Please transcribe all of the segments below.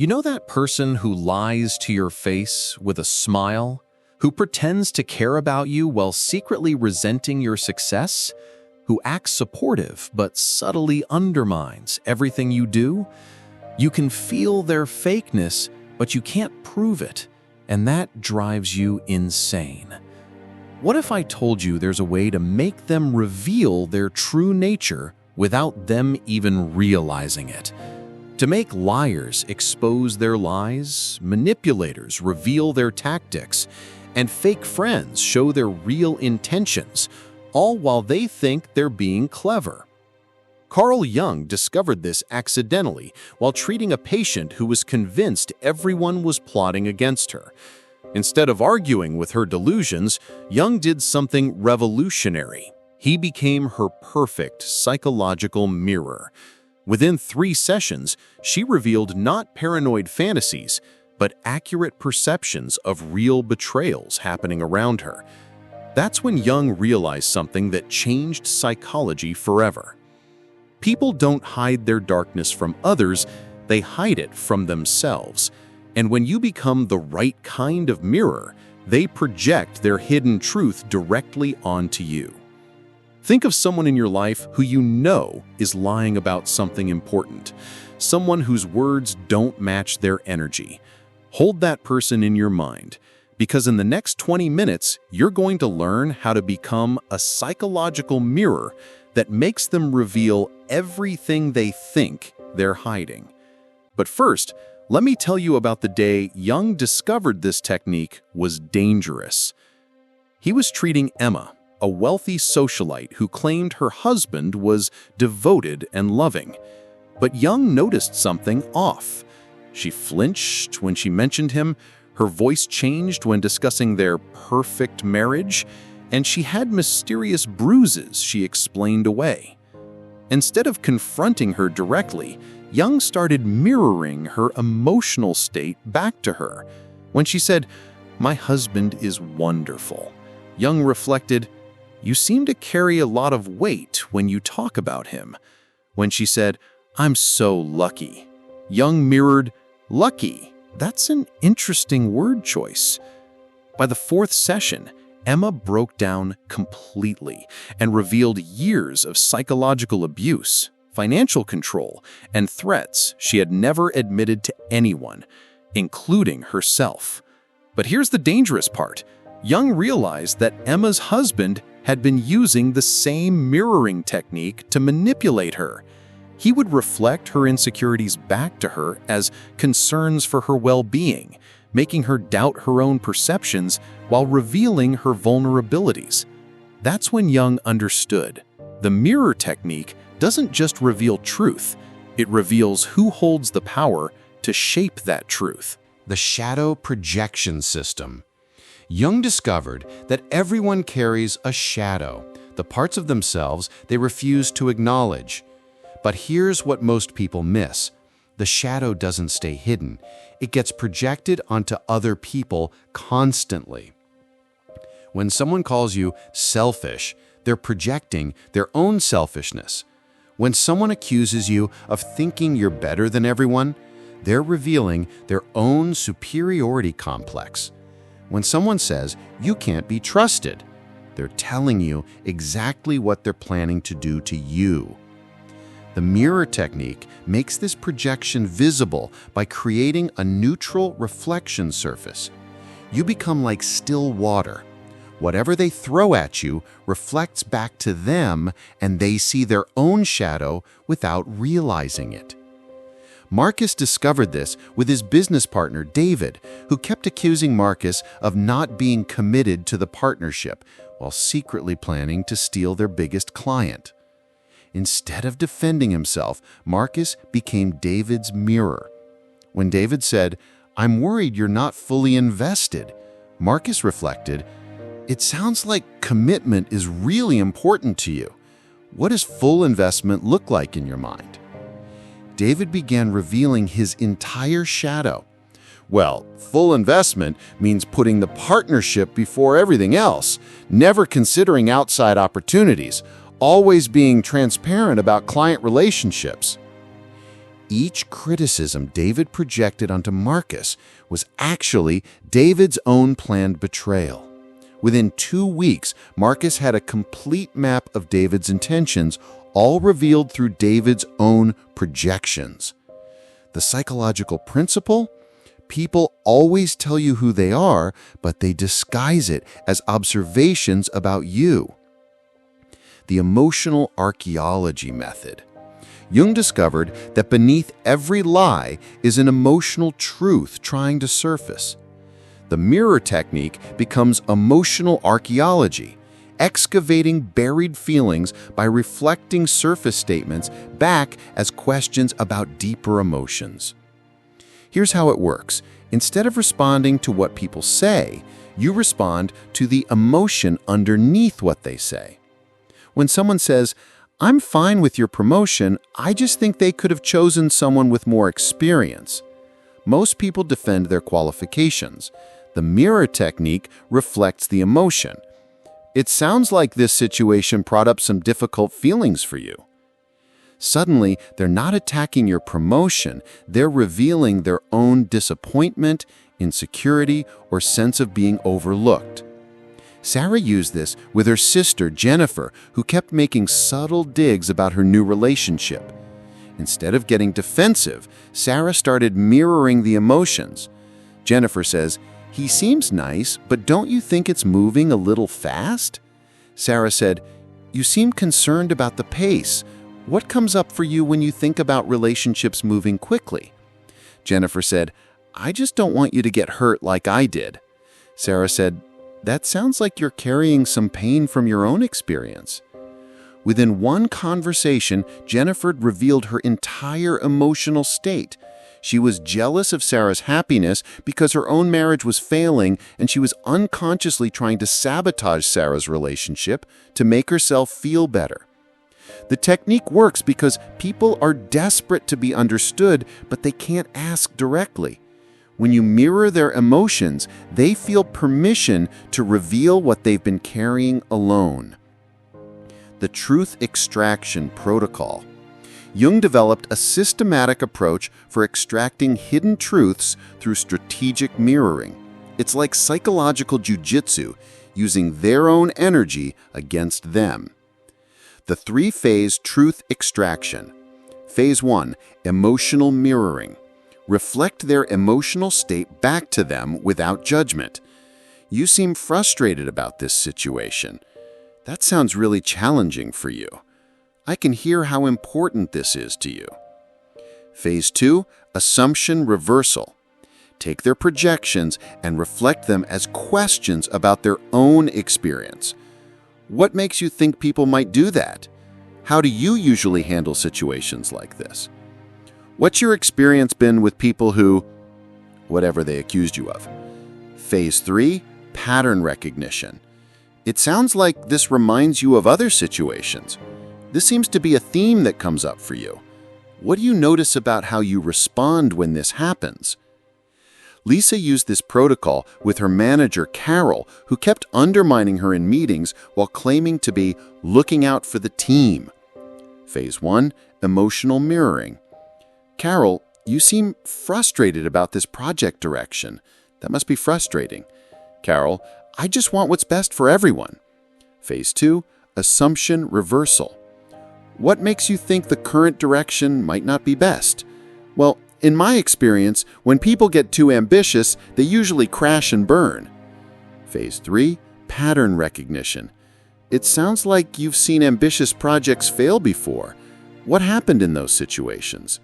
You know that person who lies to your face with a smile? Who pretends to care about you while secretly resenting your success? Who acts supportive but subtly undermines everything you do? You can feel their fakeness, but you can't prove it, and that drives you insane. What if I told you there's a way to make them reveal their true nature without them even realizing it? To make liars expose their lies, manipulators reveal their tactics, and fake friends show their real intentions, all while they think they're being clever. Carl Jung discovered this accidentally while treating a patient who was convinced everyone was plotting against her. Instead of arguing with her delusions, Jung did something revolutionary. He became her perfect psychological mirror. Within 3 sessions, she revealed not paranoid fantasies, but accurate perceptions of real betrayals happening around her. That's when Jung realized something that changed psychology forever. People don't hide their darkness from others, they hide it from themselves. And when you become the right kind of mirror, they project their hidden truth directly onto you. Think of someone in your life who you know is lying about something important, someone whose words don't match their energy. Hold that person in your mind, because in the next 20 minutes, you're going to learn how to become a psychological mirror that makes them reveal everything they think they're hiding. But first, let me tell you about the day Jung discovered this technique was dangerous. He was treating Emma, a wealthy socialite who claimed her husband was devoted and loving. But Jung noticed something off. She flinched when she mentioned him, her voice changed when discussing their perfect marriage, and she had mysterious bruises she explained away. Instead of confronting her directly, Jung started mirroring her emotional state back to her. When she said, "My husband is wonderful," Jung reflected, "You seem to carry a lot of weight when you talk about him." When she said, "I'm so lucky," Jung mirrored, "Lucky, that's an interesting word choice." By the 4th session, Emma broke down completely and revealed years of psychological abuse, financial control, and threats she had never admitted to anyone, including herself. But here's the dangerous part. Jung realized that Emma's husband had been using the same mirroring technique to manipulate her. He would reflect her insecurities back to her as concerns for her well-being, making her doubt her own perceptions while revealing her vulnerabilities. That's when Jung understood. The mirror technique doesn't just reveal truth, it reveals who holds the power to shape that truth. The shadow projection system. Jung discovered that everyone carries a shadow, the parts of themselves they refuse to acknowledge. But here's what most people miss. The shadow doesn't stay hidden. It gets projected onto other people constantly. When someone calls you selfish, they're projecting their own selfishness. When someone accuses you of thinking you're better than everyone, they're revealing their own superiority complex. When someone says you can't be trusted, they're telling you exactly what they're planning to do to you. The mirror technique makes this projection visible by creating a neutral reflection surface. You become like still water. Whatever they throw at you reflects back to them, and they see their own shadow without realizing it. Marcus discovered this with his business partner, David, who kept accusing Marcus of not being committed to the partnership while secretly planning to steal their biggest client. Instead of defending himself, Marcus became David's mirror. When David said, "I'm worried you're not fully invested," Marcus reflected, "It sounds like commitment is really important to you. What does full investment look like in your mind?" David began revealing his entire shadow. "Well, full investment means putting the partnership before everything else, never considering outside opportunities, always being transparent about client relationships." Each criticism David projected onto Marcus was actually David's own planned betrayal. Within 2 weeks, Marcus had a complete map of David's intentions, all revealed through David's own projections. The psychological principle? People always tell you who they are, but they disguise it as observations about you. The emotional archaeology method. Jung discovered that beneath every lie is an emotional truth trying to surface. The mirror technique becomes emotional archaeology, excavating buried feelings by reflecting surface statements back as questions about deeper emotions. Here's how it works. Instead of responding to what people say, you respond to the emotion underneath what they say. When someone says, "I'm fine with your promotion, I just think they could have chosen someone with more experience," most people defend their qualifications. The mirror technique reflects the emotion. It sounds like this situation brought up some difficult feelings for you. Suddenly, they're not attacking your promotion, they're revealing their own disappointment, insecurity, or sense of being overlooked. Sarah used this with her sister, Jennifer, who kept making subtle digs about her new relationship. Instead of getting defensive, Sarah started mirroring the emotions. Jennifer says, "He seems nice, but don't you think it's moving a little fast?" Sarah said, "You seem concerned about the pace. What comes up for you when you think about relationships moving quickly?" Jennifer said, "I just don't want you to get hurt like I did." Sarah said, "That sounds like you're carrying some pain from your own experience." Within one conversation, Jennifer revealed her entire emotional state. She was jealous of Sarah's happiness because her own marriage was failing, and she was unconsciously trying to sabotage Sarah's relationship to make herself feel better. The technique works because people are desperate to be understood, but they can't ask directly. When you mirror their emotions, they feel permission to reveal what they've been carrying alone. The truth extraction protocol. Jung developed a systematic approach for extracting hidden truths through strategic mirroring. It's like psychological jujitsu, using their own energy against them. The 3-phase truth extraction. Phase 1, emotional mirroring. Reflect their emotional state back to them without judgment. "You seem frustrated about this situation. That sounds really challenging for you. I can hear how important this is to you." Phase 2, assumption reversal. Take their projections and reflect them as questions about their own experience. What makes you think people might do that? How do you usually handle situations like this? What's your experience been with people who, whatever they accused you of? Phase 3, pattern recognition. It sounds like this reminds you of other situations. This seems to be a theme that comes up for you. What do you notice about how you respond when this happens? Lisa used this protocol with her manager, Carol, who kept undermining her in meetings while claiming to be looking out for the team. Phase 1, emotional mirroring. "Carol, you seem frustrated about this project direction. That must be frustrating." Carol, "I just want what's best for everyone." Phase 2, assumption reversal. "What makes you think the current direction might not be best?" "Well, in my experience, when people get too ambitious, they usually crash and burn." Phase 3, pattern recognition. "It sounds like you've seen ambitious projects fail before. What happened in those situations?"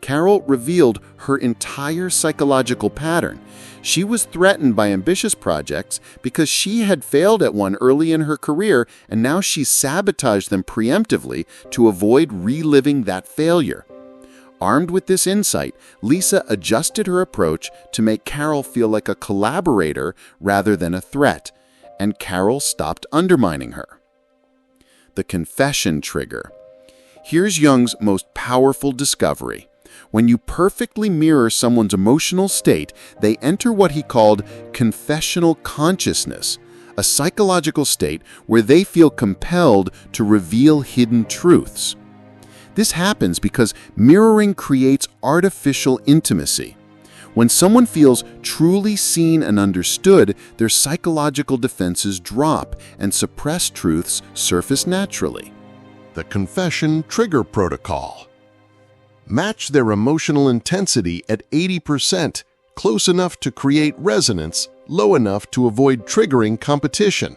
Carol revealed her entire psychological pattern. She was threatened by ambitious projects because she had failed at one early in her career, and now she sabotaged them preemptively to avoid reliving that failure. Armed with this insight, Lisa adjusted her approach to make Carol feel like a collaborator rather than a threat, and Carol stopped undermining her. The confession trigger. Here's Jung's most powerful discovery. When you perfectly mirror someone's emotional state, they enter what he called confessional consciousness, a psychological state where they feel compelled to reveal hidden truths. This happens because mirroring creates artificial intimacy. When someone feels truly seen and understood, their psychological defenses drop and suppressed truths surface naturally. The confession trigger protocol. Match their emotional intensity at 80%, close enough to create resonance, low enough to avoid triggering competition.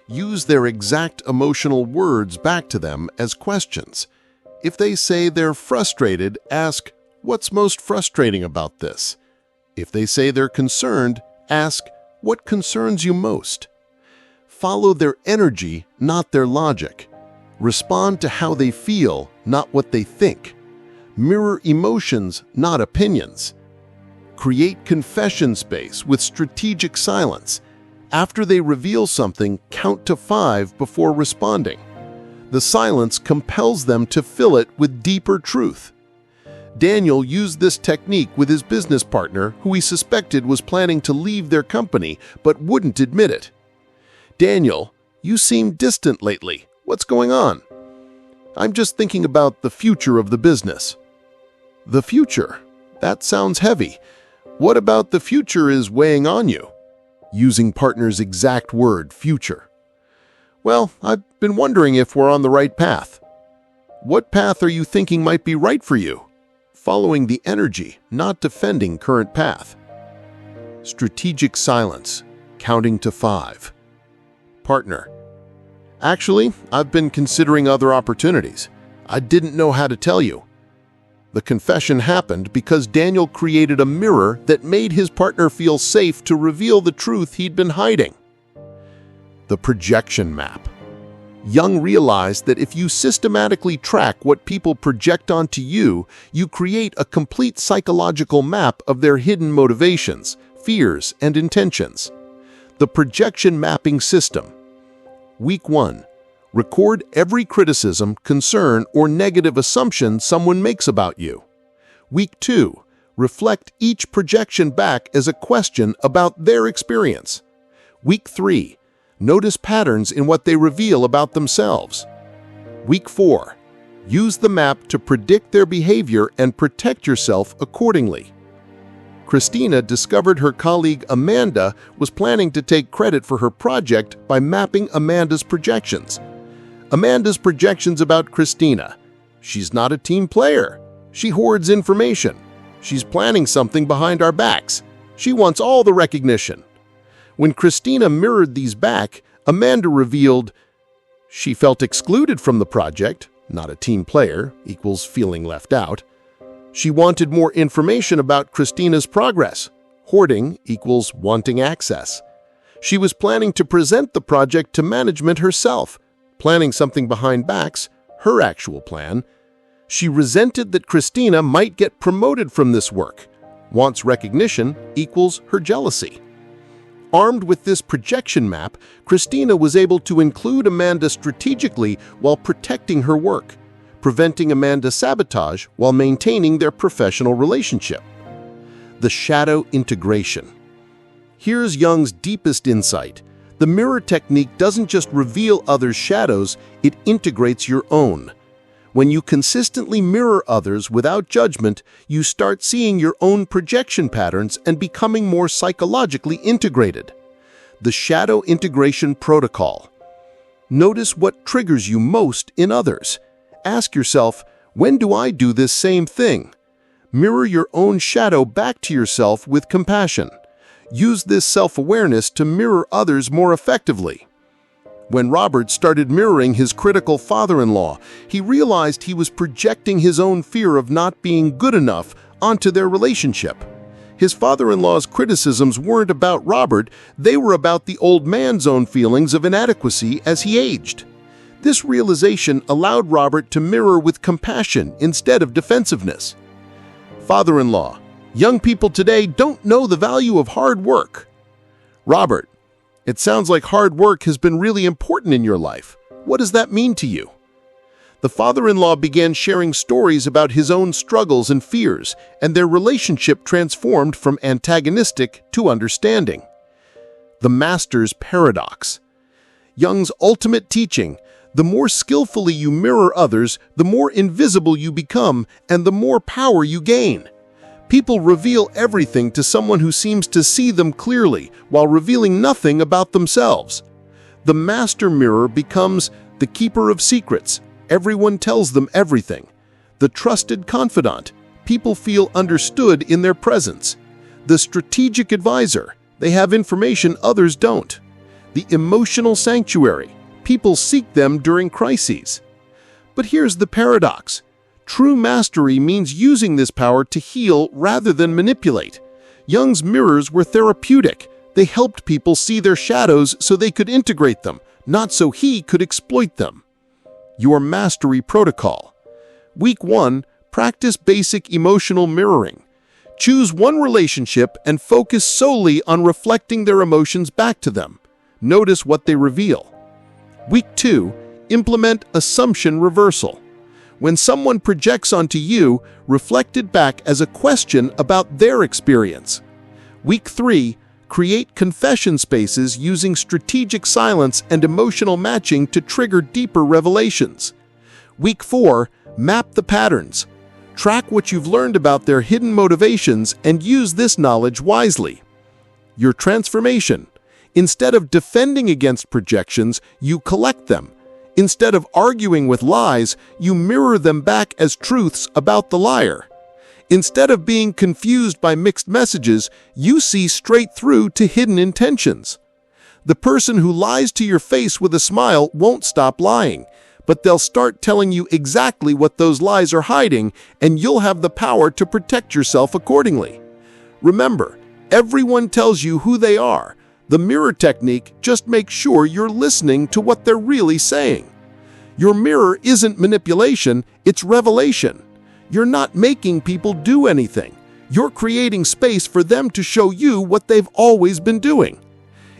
Use their exact emotional words back to them as questions. If they say they're frustrated, ask, "What's most frustrating about this?" If they say they're concerned, ask, "What concerns you most?" Follow their energy, not their logic. Respond to how they feel, not what they think. Mirror emotions, not opinions. Create confession space with strategic silence. After they reveal something, count to 5 before responding. The silence compels them to fill it with deeper truth. Daniel used this technique with his business partner, who he suspected was planning to leave their company but wouldn't admit it. "Daniel, you seem distant lately. What's going on?" "I'm just thinking about the future of the business." "The future? That sounds heavy. What about the future is weighing on you?" Using partner's exact word, future. "Well, I've been wondering if we're on the right path." "What path are you thinking might be right for you?" Following the energy, not defending current path. Strategic silence, counting to 5. Partner. "Actually, I've been considering other opportunities. I didn't know how to tell you." The confession happened because Daniel created a mirror that made his partner feel safe to reveal the truth he'd been hiding. The projection map. Jung realized that if you systematically track what people project onto you, you create a complete psychological map of their hidden motivations, fears, and intentions. The projection mapping system. Week 1. Record every criticism, concern, or negative assumption someone makes about you. Week 2. Reflect each projection back as a question about their experience. Week 3. Notice patterns in what they reveal about themselves. Week 4. Use the map to predict their behavior and protect yourself accordingly. Christina discovered her colleague Amanda was planning to take credit for her project by mapping Amanda's projections. Amanda's projections about Christina. She's not a team player. She hoards information. She's planning something behind our backs. She wants all the recognition. When Christina mirrored these back, Amanda revealed she felt excluded from the project, not a team player, equals feeling left out. She wanted more information about Christina's progress, hoarding equals wanting access. She was planning to present the project to management herself, planning something behind backs, her actual plan. She resented that Christina might get promoted from this work. Wants recognition equals her jealousy. Armed with this projection map, Christina was able to include Amanda strategically while protecting her work, preventing Amanda's sabotage while maintaining their professional relationship. The shadow integration. Here's Jung's deepest insight. The mirror technique doesn't just reveal others' shadows, it integrates your own. When you consistently mirror others without judgment, you start seeing your own projection patterns and becoming more psychologically integrated. The shadow integration protocol. Notice what triggers you most in others. Ask yourself, when do I do this same thing? Mirror your own shadow back to yourself with compassion. Use this self-awareness to mirror others more effectively. When Robert started mirroring his critical father-in-law, he realized he was projecting his own fear of not being good enough onto their relationship. His father-in-law's criticisms weren't about Robert, they were about the old man's own feelings of inadequacy as he aged. This realization allowed Robert to mirror with compassion instead of defensiveness. Father-in-law, young people today don't know the value of hard work. Robert, it sounds like hard work has been really important in your life. What does that mean to you? The father-in-law began sharing stories about his own struggles and fears, and their relationship transformed from antagonistic to understanding. The Master's Paradox. Jung's ultimate teaching, The more skillfully you mirror others, the more invisible you become and the more power you gain. People reveal everything to someone who seems to see them clearly while revealing nothing about themselves. The master mirror becomes the keeper of secrets. Everyone tells them everything. The trusted confidant. People feel understood in their presence. The strategic advisor. They have information others don't. The emotional sanctuary. People seek them during crises. But here's the paradox. True mastery means using this power to heal rather than manipulate. Jung's mirrors were therapeutic. They helped people see their shadows so they could integrate them, not so he could exploit them. Your mastery protocol. Week 1, practice basic emotional mirroring. Choose one relationship and focus solely on reflecting their emotions back to them. Notice what they reveal. Week 2, implement assumption reversal. When someone projects onto you, reflect it back as a question about their experience. Week 3, create confession spaces using strategic silence and emotional matching to trigger deeper revelations. Week 4, map the patterns. Track what you've learned about their hidden motivations and use this knowledge wisely. Your transformation. Instead of defending against projections, you collect them. Instead of arguing with lies, you mirror them back as truths about the liar. Instead of being confused by mixed messages, you see straight through to hidden intentions. The person who lies to your face with a smile won't stop lying, but they'll start telling you exactly what those lies are hiding, and you'll have the power to protect yourself accordingly. Remember, everyone tells you who they are. The mirror technique just makes sure you're listening to what they're really saying. Your mirror isn't manipulation, it's revelation. You're not making people do anything. You're creating space for them to show you what they've always been doing.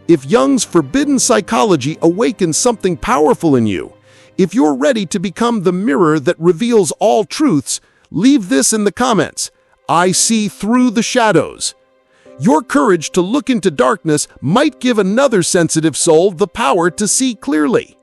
If Jung's forbidden psychology awakens something powerful in you, if you're ready to become the mirror that reveals all truths, leave this in the comments. I see through the shadows. Your courage to look into darkness might give another sensitive soul the power to see clearly.